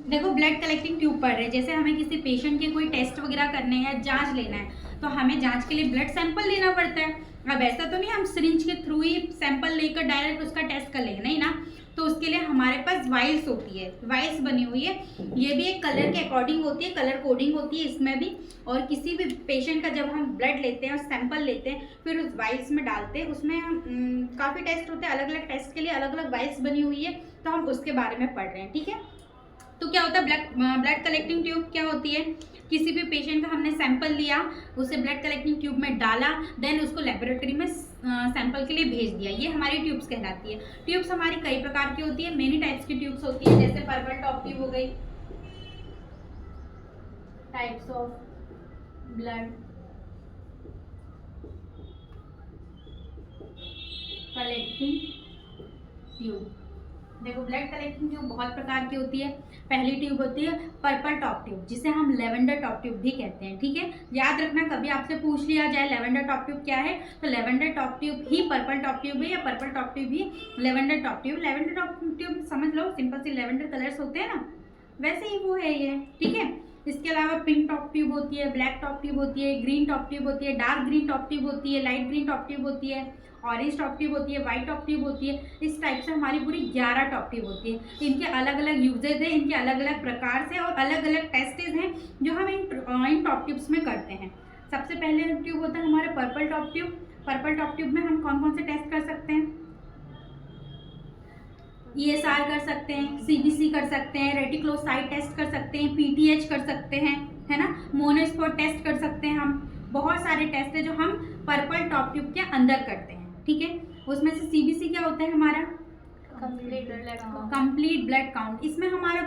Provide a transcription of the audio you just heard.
देखो blood collecting tube पढ़ रहे हैं, जैसे हमें किसी पेशेंट के कोई टेस्ट वगैरह करने हैं या जांच लेना है तो हमें जांच के लिए ब्लड सैंपल लेना पड़ता है। अब ऐसा तो नहीं हम सिरिंज के थ्रू ही सैंपल लेकर डायरेक्ट उसका टेस्ट कर लेंगे, नहीं ना। तो उसके लिए हमारे पास वाइल्स होती है, वाइल्स बनी हुई है। ये भी एक कलर के अकॉर्डिंग होती है, कलर कोडिंग होती है इसमें भी। और किसी भी पेशेंट का जब हम ब्लड लेते हैं और सैंपल लेते हैं फिर उस वाइल्स में डालते हैं, उसमें काफ़ी टेस्ट होते हैं, अलग अलग टेस्ट के लिए अलग अलग वाइल्स बनी हुई है, तो हम उसके बारे में पढ़ रहे हैं, ठीक है। तो क्या होता है ब्लड कलेक्टिंग ट्यूब क्या होती है, किसी भी पेशेंट का हमने सैंपल लिया, उसे ब्लड कलेक्टिंग ट्यूब में डाला, देन उसको लेबोरेटरी में सैंपल के लिए भेज दिया, ये हमारी ट्यूब्स कहलाती है। ट्यूब्स हमारी कई प्रकार की होती है, मेनी टाइप्स की ट्यूब्स होती है, जैसे पर्पल टॉप ट्यूब हो गई, types of blood collecting tube. देखो ब्लड कलेक्टिंग ट्यूब बहुत प्रकार की होती है। पहली ट्यूब होती है पर्पल टॉप ट्यूब, जिसे हम लेवेंडर टॉप ट्यूब भी कहते हैं, ठीक है। याद रखना, कभी आपसे पूछ लिया जाए लेवेंडर टॉप ट्यूब क्या है, तो लेवेंडर टॉप ट्यूब ही पर्पल टॉप ट्यूब है या पर्पल टॉप ट्यूब ही lavender top tube. Lavender top tube समझ लो, सिंपल सी लेवेंडर कलर्स होते हैं ना, वैसे ही वो है ये, ठीक है। इसके अलावा पिंक टॉप ट्यूब होती है, ब्लैक टॉप ट्यूब होती है, ग्रीन टॉप ट्यूब होती है, डार्क ग्रीन टॉप ट्यूब होती है, लाइट ग्रीन टॉप ट्यूब होती है, ऑरेंज टॉप ट्यूब होती है, व्हाइट टॉप ट्यूब होती है। इस टाइप से हमारी पूरी 11 टॉप ट्यूब होती है। इनके अलग अलग यूजेज हैं, इनके अलग अलग प्रकार से और अलग अलग टेस्टेज हैं जो हम इन टॉप ट्यूब्स में करते हैं। सबसे पहले ट्यूब होता है हमारा purple top tube. Purple top tube में हम कौन कौन से टेस्ट कर सकते हैं, ESR कर सकते हैं, CBC कर सकते हैं, रेटिक्लोसाइट टेस्ट कर सकते हैं, PTH कर सकते हैं, है ना, मोनोस्पॉट टेस्ट कर सकते हैं। हम बहुत सारे टेस्ट है जो हम पर्पल टॉप ट्यूब के अंदर करते हैं, ठीक है। उसमें से CBC क्या होता है हमारा, कंप्लीट ब्लड काउंट। इसमें हमारा